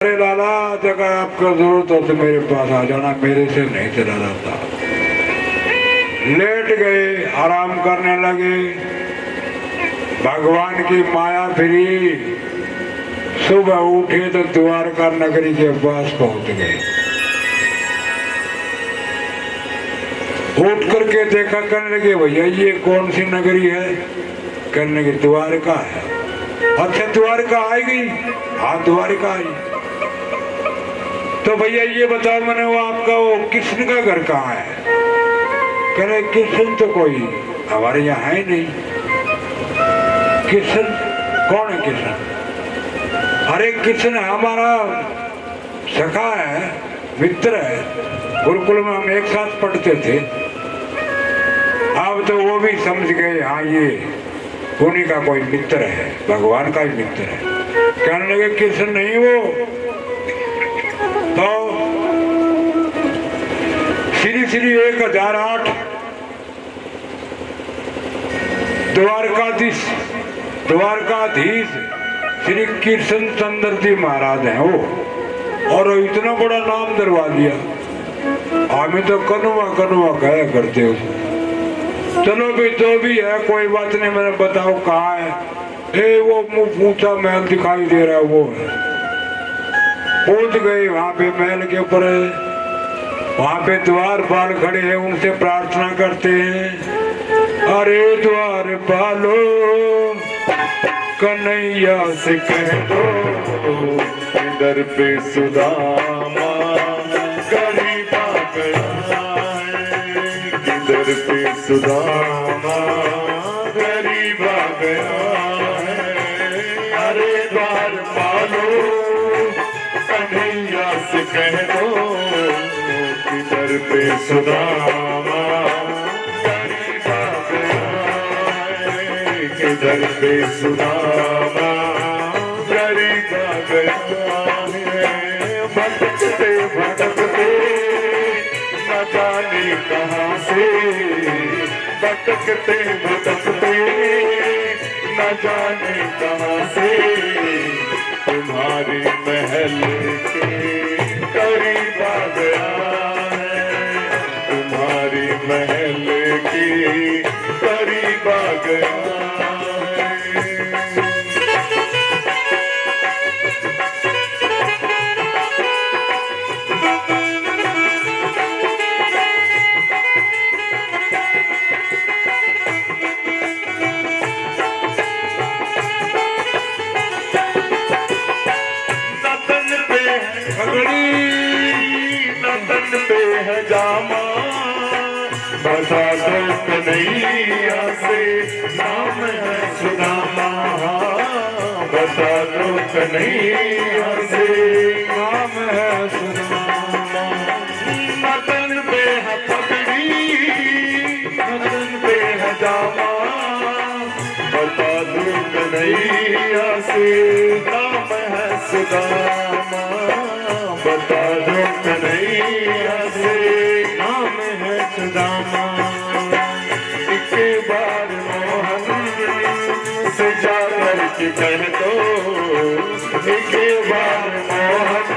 अरे लाला, जगह आपको जरूरत हो तो मेरे पास आ जाना, मेरे से नहीं चला जाता। लेट गए, आराम करने लगे। भगवान की माया फिरी। सुबह उठे तो द्वारका नगरी के पास पहुंच गए। उठ करके देखा, कहने लगे भैया ये कौन सी नगरी है? कहने लगे द्वारका है। अच्छा द्वारका आई गई? हाँ द्वारका आई। तो भैया ये बताओ मैंने वो आपका वो कृष्ण का घर कहाँ है? कहने कृष्ण तो कोई हमारे यहाँ है नहीं। कृष्ण कौन है? कृष्ण अरे कृष्ण हमारा सखा है, मित्र है। गुरुकुल में हम एक साथ पढ़ते थे। अब तो वो भी समझ गए हाँ ये उन्हीं का कोई मित्र है, भगवान का ही मित्र है। कहने लगे कृष्ण नहीं वो तो श्री 1008 द्वारकाधीश श्री कृष्ण चंद्र जी महाराज हैं वो। और इतना बड़ा नाम दरवा दिया। हमें तो कनुआ कहा करते हो। चलो भी जो भी है कोई बात नहीं, मैंने बताओ कहाँ है? वो मुंह ऊंचा महल दिखाई दे रहा है, वो है। पहुंच गए वहां पे, महल के ऊपर है। वहां पे द्वारपाल खड़े हैं, उनसे प्रार्थना करते हैं। अरे द्वारपालो कन्हैया से कह दो, इधर पे सुदामा गरीब आ गया है, इधर पे सुदामा गरीब आ गया है। अरे द्वारपालो कन्हैया से कह दो, इधर पे सुदामा गरीब आ गया है, इधर पे सुदामा गरीब आ गया है। भटकते भटकते न जाने कहाँ से, भटकते भटकते न जाने कहाँ से, तुम्हारी महल के करीब आ गया है, तुम्हारी महल के करीब आ गया है। नतन पे है जामा, बता दो कन्हैया से नाम है सुदामा, बता दो कन्हैया से नाम है सुदामा। नतन पे है पगड़ी, नतन पे है जामा, बता दो कन्हैया से नाम है सुदामा, बता दो कन्हैया से नाम है सुदामा। एक बार मोहन से जाकर के कह दो, एक बार मोहन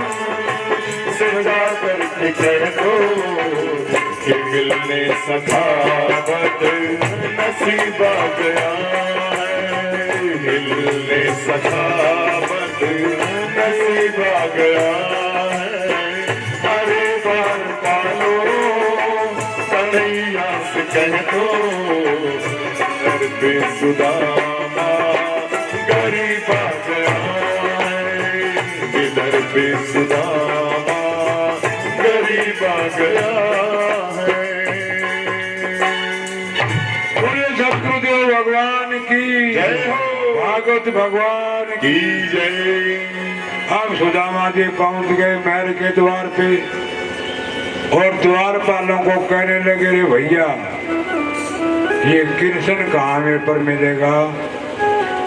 से जाकर के कह दो, कि मिलने सखावत नसीब आ गया है, मिलने सखावत नसीब आ गया है। अरे द्वारपालो कन्हैया से कह दो, इधर पे सुदामा गरीब आ गया है, इधर पे सुदामा गरीब आ गया है। पूरे सतगुरुदेव भगवान की जय हो, भागवत भगवान की जय। अब सुदामा जी पहुंच गए महल के द्वार पे और द्वारपालों को कहने लगे रे भैया ये कृष्ण कहाँ मेरे पर मिलेगा?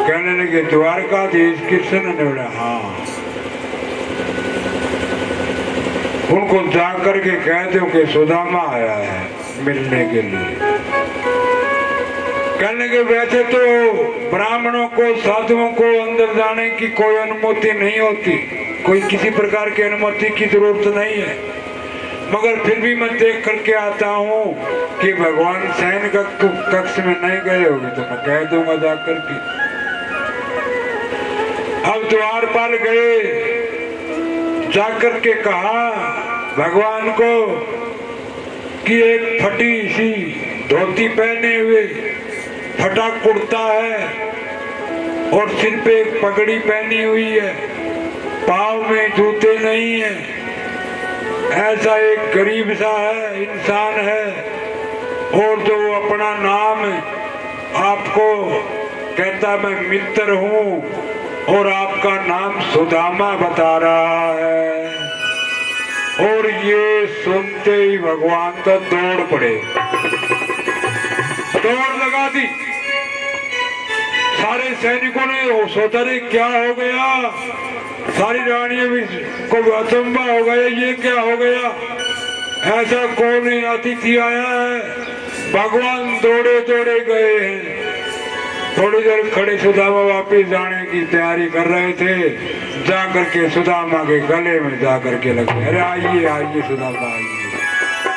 कहने लगे द्वारकाधीश कृष्ण ने बोला हाँ। उनको जाकर के कह दो कि सुदामा आया है मिलने के लिए। कहने के वैसे तो ब्राह्मणों को साधुओं को अंदर जाने की कोई अनुमति नहीं होती, कोई किसी प्रकार की अनुमति की जरूरत नहीं है, मगर फिर भी मैं देख करके आता हूँ कि भगवान शयन कक्ष में नहीं गए होंगे तो मैं कह दूंगा जाकर के। अब द्वारपाल गए, जाकर के कहा भगवान को कि एक फटी सी धोती पहने हुए, फटा कुर्ता है और सिर पे एक पगड़ी पहनी हुई है, पाँव में जूते नहीं है, ऐसा एक गरीब सा है इंसान है, और जो अपना नाम आपको कहता मैं मित्र हूँ और आपका नाम सुदामा बता रहा है। और ये सुनते ही भगवान तो दौड़ पड़े, दौड़ लगा दी। सारे सैनिकों ने सोचा रे क्या हो गया, सारी रानियों भी को अचंभा हो गया, ये क्या हो गया, ऐसा कौन अतिथि आया है। भगवान दौड़े दौड़े गए हैं। थोड़ी देर खड़े सुदामा वापिस जाने की तैयारी कर रहे थे, जा करके सुदामा के गले में जा करके लगे, अरे आइए आइए सुदामा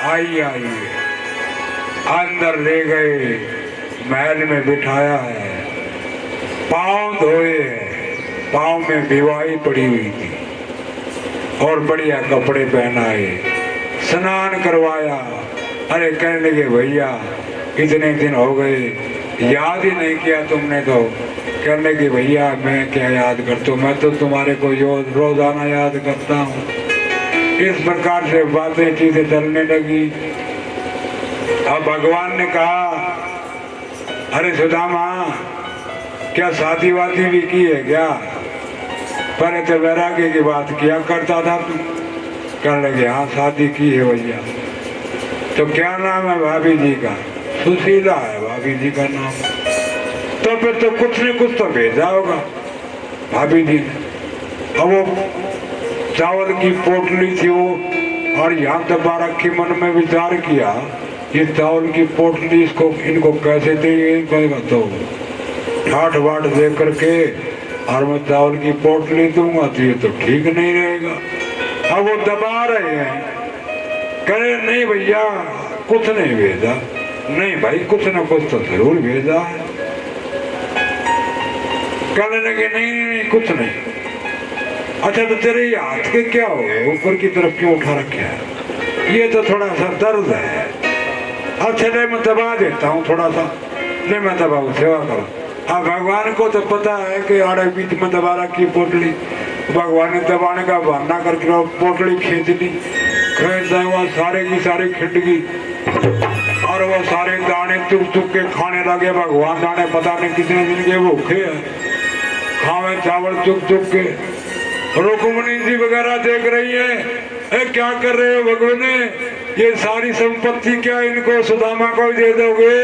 आइए आइए आइए। अंदर ले गए, महल में बिठाया है, पाँव धोए हैं, पाँव में भिवाई पड़ी हुई थी और बढ़िया कपड़े पहनाए, स्नान करवाया। अरे कहने लगे भैया इतने दिन हो गए, याद ही नहीं किया तुमने तो। कहने लगे भैया मैं क्या याद करता हूँ, मैं तो तुम्हारे को रोजाना याद करता हूँ। इस प्रकार से बातें चीजें चलने लगी। अब भगवान ने कहा अरे सुदामा क्या शादी वादी भी की है क्या, पहले तो वैराग्य की बात किया करता था तू। कहने लगे हाँ शादी की है भैया। तो क्या नाम है भाभी जी का? सुशीला है भाभी जी का नाम। तो फिर तो कुछ न कुछ तो भेजा होगा भाभी जी ने। अब वो चावल की पोटली थी वो, और यहाँ दबा रखी, मन में विचार किया ये चावल की पोटली इसको इनको कैसे देंगे, तो ठाठ वाट दे करके और मैं चावल की पोटली दूंगा तो ये तो ठीक नहीं रहेगा। अब वो दबा रहे हैं, कह रहे नहीं भैया कुछ नहीं भेजा। नहीं भाई कुछ ना कुछ तो जरूर भेजा है। कहने लगे नहीं नहीं कुछ नहीं। अच्छा तो तेरे ये हाथ के क्या हो गए, ऊपर की तरफ क्यों उठा रखे है? ये तो थोड़ा सा दर्द है। अच्छा नहीं मैं दबा देता हूँ थोड़ा सा, नहीं मैं दबाऊ सेवा करो। हाँ भगवान को तो पता है कि आड़े बीच में दबा रखी पोटली, भगवान ने दबाने का बहाना करके पोटली खींच ली। खींचता हुआ सारे की सारी खिंड गई और वो सारे दाने चुप चुप के खाने लगे। भगवान दाने पता नहीं कितने दिन के भूखे हैं, खावे चावल चुप चुप के। रुक्मिणी जी वगैरह देख रही है, क्या कर रहे हो भगवान, ये सारी संपत्ति क्या इनको सुदामा को दे दोगे?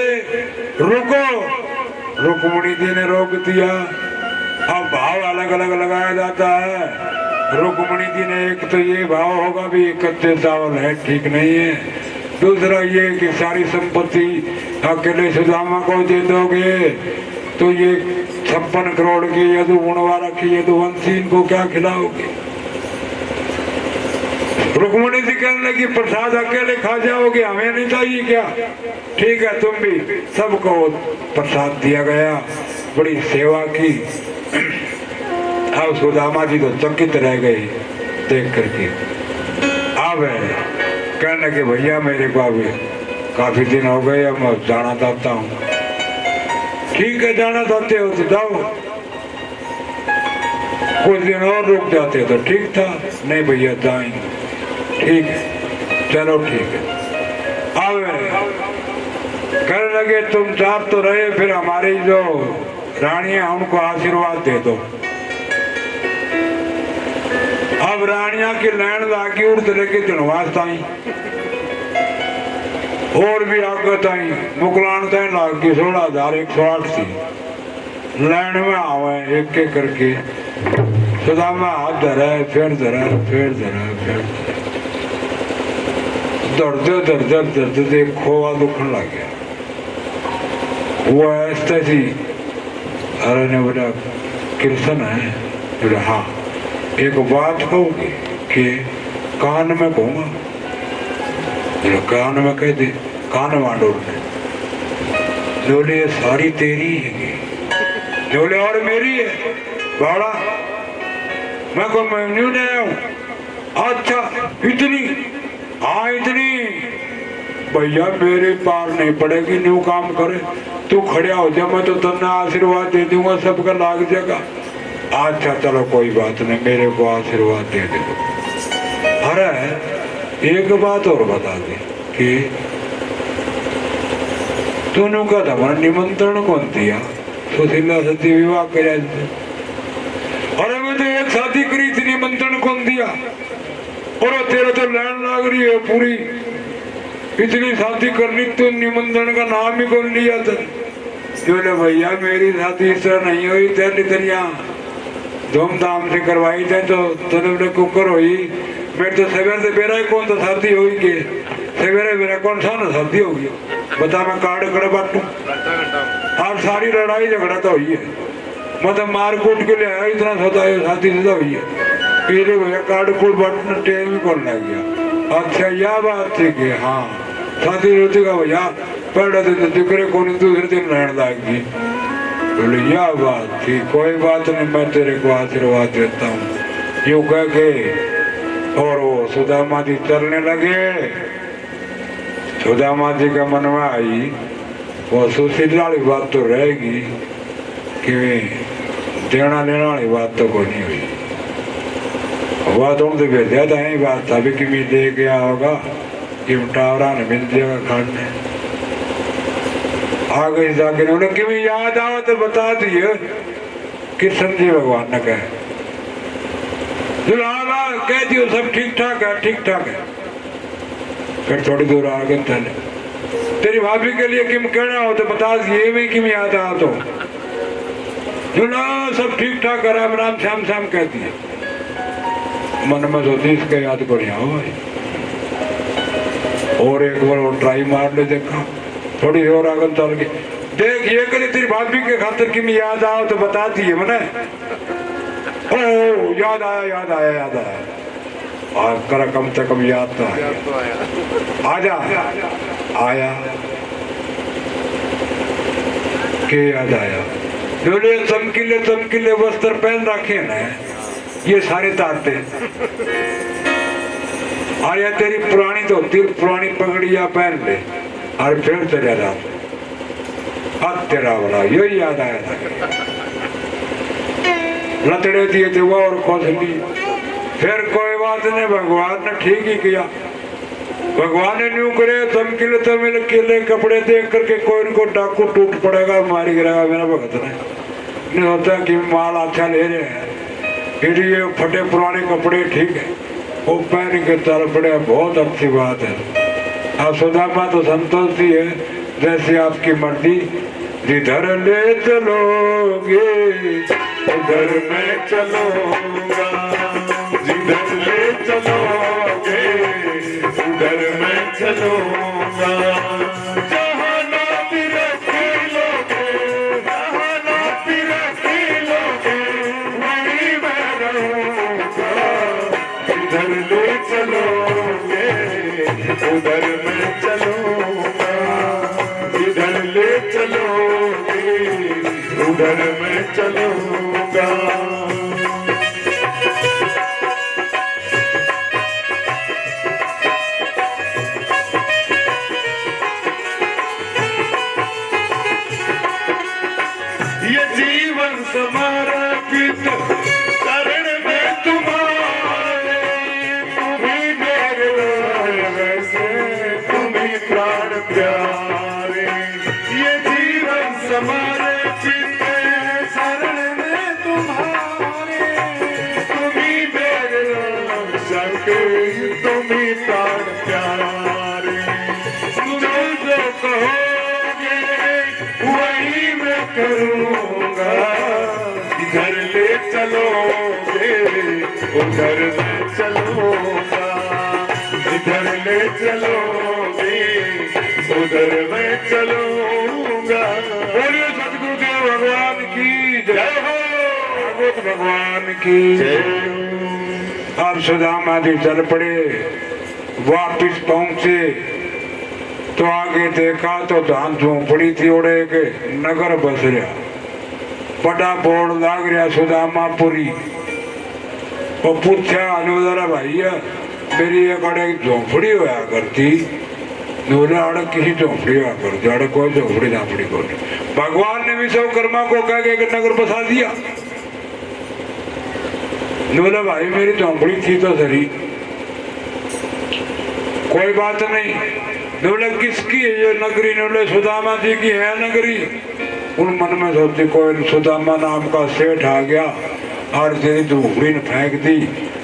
रुको। रुक्मिणी जी ने रोक दिया। अब भाव अलग अलग लगाया जाता है। रुक्मिणी जी ने एक तो ये भाव होगा भी कच्चे चावल है ठीक नहीं है, दूसरा ये कि सारी संपत्ति अकेले सुदामा को दे दोगे तो ये 56 करोड़ की यदु गुणवारा की यदुवंशी इनको क्या खिलाओगे? रुक्मिणी जी कहने लगी प्रसाद अकेले खा जाओगे, हमें नहीं चाहिए क्या? ठीक है तुम भी। सबको प्रसाद दिया गया, बड़ी सेवा की। अब सुदामा जी तो चकित रह गए देख करके। अब कहने लगे भैया मेरे को अभी काफी दिन हो गए, अब मैं जाना चाहता हूँ। ठीक है जाना चाहते हो तो जाओ, कुछ दिन और रुक जाते तो ठीक था। नहीं भैया जाएंगे। ठीक है चलो ठीक है। अब कहने लगे तुम चार तो रहे, फिर हमारी जो रानी है उनको आशीर्वाद दे दो। अब रानिया की लैंड लागी उड़ लेके जनवास ताई और भी आगे ताई मुगलान ताई लागी 16,108 थी लैंड में आवे एक एक करके। सुदामा हाथ धरा फिर धरा फिर धरा फिर दर्द दर्द दर्द खोआ दुखन लग गया। वो ऐसे ही अरे ने बोला कृष्ण है? बोले हाँ। एक बात कहूंगी कि कान में कहूंगा, कान में कह दे, कान मांडोर ने जोले ये सारी तेरी है, जोले और मेरी है बाड़ा, मैं को मैं न्यू नहीं आया हूं। अच्छा इतनी, हाँ इतनी भैया मेरे पार नहीं पड़ेगी, न्यू काम करे तू खड़िया हो जा, मैं तो तुमने आशीर्वाद दे दूंगा, सबका लाग जाएगा। अच्छा चलो कोई बात नहीं, मेरे को आशीर्वाद दे दे। अरे एक बात और बता दे कि तूने का था मन निमंत्रण कौन दिया सुशीला सती विवाह कर। अरे मैं तो एक शादी करी थी, निमंत्रण कौन दिया, और तेरा तो लैंड लाग रही है पूरी, इतनी शादी करनी तो निमंत्रण का नाम ही कौन लिया था। बोले भैया मेरी शादी इस तरह नहीं हुई, तेरी तरिया धूमधाम से करवाई थे तो तुमने कुकर हुई, मेरे तो सवेरे से मेरा ही कौन सा शादी हुई के सवेरे मेरा कौन सा ना शादी होगी, बता मैं कार्ड कड़े बांटू। और सारी लड़ाई झगड़ा तो हुई है, मतलब मार कूट के ले आया, इतना सदा शादी सदा हुई है, पीले भैया कार्ड कूट बांटना टाइम ही कौन लग गया। अच्छा यह बात थी कि हाँ शादी होती का भैया पहले दिन दिकरे को दूसरे दिन रहने लाएगी। बोले यह बात थी, कोई बात नहीं, मैं तेरे को आशीर्वाद देता हूँ। यूं कह के और वो सुदामा जी चलने लगे। सुदामा जी का मन में आई वो सुशीला वाली बात तो रहेगी कि देना लेना वाली बात तो कोई नहीं हुई। बात उनसे भेजा था, यही बात था कि मैं दे गया होगा कि टावरा ने मिल जाएगा खाने। आगे जाके उन्हें कि याद आओ तो बता दिए कृष्ण जी भगवान ने कहे, कह दियो सब ठीक ठाक है, ठीक ठाक है। फिर थोड़ी दूर आगे चले, तेरी भाभी के लिए किम कहना हो तो बता दिए मैं किम याद आ तो सब ठीक ठाक है, राम राम श्याम श्याम कह दिए। मन में सोची इसका याद को नहीं आओ भाई, और एक बार और ट्राई मार ले, देखा थोड़ी और आगे चल गई, देख ये करे तेरी भाभी के खातिर कि मैं याद आओ तो बता दिए मैंने। ओ याद आया याद आया याद आया, और कर कम से कम याद तो आया। आजा आया के याद आया, बोले चमकीले वस्त्र पहन रखे ना ये सारे तारते, और या तेरी पुरानी तो पुरानी पगड़िया पहन ले और फिर चले जा। अब तेरा बोला यही याद आया था, लतड़े दिए थे वो और खोस ली। फिर कोई बात नहीं, भगवान ने ठीक ही किया। भगवान ने न्यू करे चमकीले चमकीले कपड़े देख करके कोई को डाकू टूट पड़ेगा, मारी गिरेगा। मेरा भगत नहीं होता कि माल अच्छा ले रहे हैं, फिर ये फटे पुराने कपड़े ठीक है वो पहन के चल पड़े, बहुत अच्छी बात है। आप सुदामा तो संतोष ही है, जैसे आपकी मर्जी। जिधर ले चलोगे उधर मैं चलूंगा, जिधर ले चलोगे उधर मैं चलूंगा। जहाँ ना तेरा खेलोगे, जहाँ ना तेरा खेलोगे वहीं मैं रहूंगा। जिधर ले चलोगे उधर मैं चलूंगा, जिधर ले चलोगे उधर मैं चलूंगा। ये जीवन समर्पित शरण में तुम्हारे, तुम्ही मेरे वैसे तुम्ही प्राण प्यारे। ये जीवन समर्पित शरण में तुम्हारे, तुम्ही मेरे सके तुम्ही प्राण प्यारे। जो कहोगे वही मैं करूँगा, जिधर ले चलोगे उधर मैं चलूँगा, जिधर ले चलोगे उधर मैं चलूँगा। बोलिए सतगुरुदेव भगवान की जय हो, भगवान की जय। जब सुदामा जी चल पड़े, वापिस पहुंचे तो आगे देखा तो धान झोंपड़ी थी और एक नगर बस रहा, बड़ा बोर्ड लाग रहा सुदामापुरी। और पूछा अनुदरा भैया मेरी एक अड़े झोंपड़ी होया करती, अड़क किसी झोंपड़ी हुआ करती, अड़क कोई झोंपड़ी झापड़ी को नहीं। भगवान ने विश्वकर्मा को कह के एक नगर बसा दिया। बोला भाई मेरी झोंपड़ी थी तो सही, कोई बात नहीं। बोला किसकी है ये नगरी? बोले सुदामा जी की है नगरी। उन मन में सोचते कोई सुदामा नाम का सेठ आ गया और तेरी झोंपड़ी ने फेंक दी,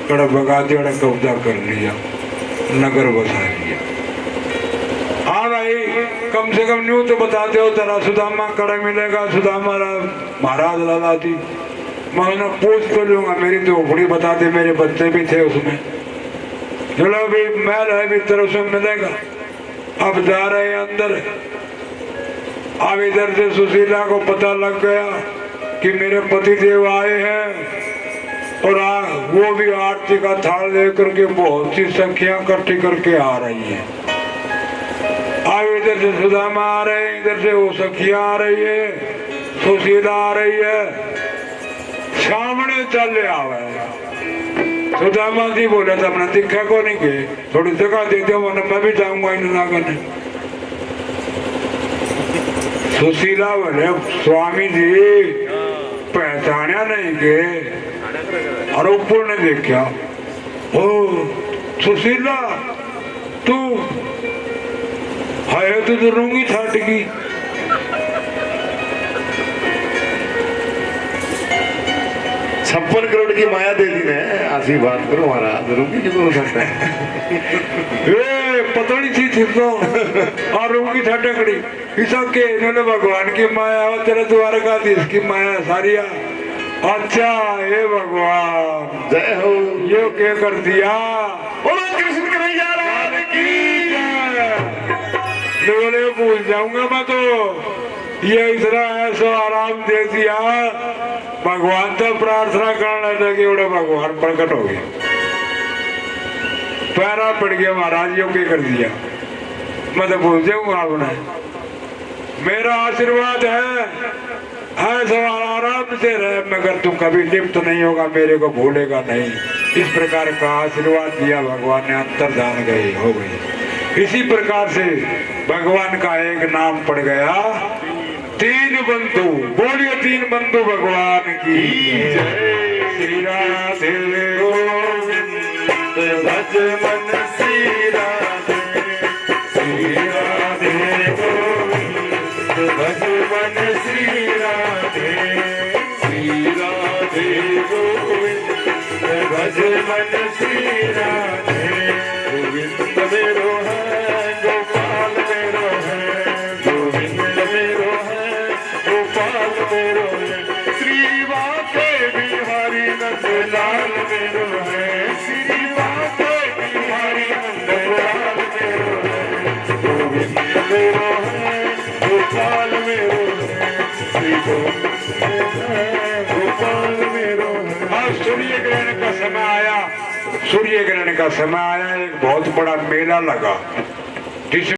कड़क भगा दी, अड़क कब्जा कर लिया, नगर बसा लिया। हाँ भाई कम से कम न्यू तो बताते हो तेरा सुदामा कड़ा मिलेगा, सुदामा महाराज लाला थी। मैं पूछ तो लूंगा, मेरी झोंपड़ी बता दे, मेरे बच्चे भी थे उसमें। चलो भी महल है भीतर, उसमें मिलेगा। अब जा रहे हैं अंदर। अब इधर से सुशीला को पता लग गया कि मेरे पति देव आए हैं और वो भी आरती का थाल लेकर के बहुत सी संख्या इकट्ठी करके आ रही है। अब इधर से सुदामा आ रहे हैं, इधर से वो सखिया आ रही है, सुशीला आ रही है, सामने चल आवे। सुदामा जी बोले तो अपना दिखा को नहीं के, थोड़ी जगह दे दो, मैं भी जाऊंगा इन करने। सुशीला बोले स्वामी जी पहचाना नहीं के, और ऊपर ने देखा, ओ सुशीला तू है तो जरूंगी छट की। 56 करोड़ की माया दे दी ने, आशीर्वाद करो महाराज, जरूंगी की हो सकता है। पता नहीं थी तो और रूंगी छटकड़ी इसके इन्होंने भगवान की माया हो, तेरे द्वारकाधीश की माया सारी। अच्छा हे भगवान जय हो। ये क्या कर दिया? बोलो कृष्ण कन्हैया लाल की जय। भूल जाऊंगा मैं तो, ये इतना ऐसा आराम दे दिया। भगवान तो प्रार्थना करना था कि उड़े भगवान प्रकट हो गए, पैरा पड़ गया महाराज, यो क्या कर दिया? मैं तो भूल जाऊंगा आपने, मेरा आशीर्वाद है ऐसा आराम से रहे, मगर तू कभी लिप्त नहीं होगा, मेरे को भूलेगा नहीं। इस प्रकार का आशीर्वाद दिया भगवान ने, अंतर्धान गई हो गई। इसी प्रकार से भगवान का एक नाम पड़ गया, तीन बंधु। बोलिए तीन बंधु भगवान की जय। श्री राधे गोविंद भज मन श्री राधे, श्री राधे गोविंद भज मन श्री राधे, श्री राधे गोविंद भज मन श्री राधे। गोविंद मेरो है गोपाल मेरो है, गोविंद मेरो है गोपाल मेरो है, श्री वाके बिहारी नंदलाल मेरो है, श्री वाके बिहारी नंदलाल मेरो है, गोविंद मेरो है गोपाल मेरो है, श्री गोपाल मेरो है। आज सूर्य ग्रहण का समय आया, सूर्य ग्रहण का समय आया, एक बहुत बड़ा मेला लगा जिस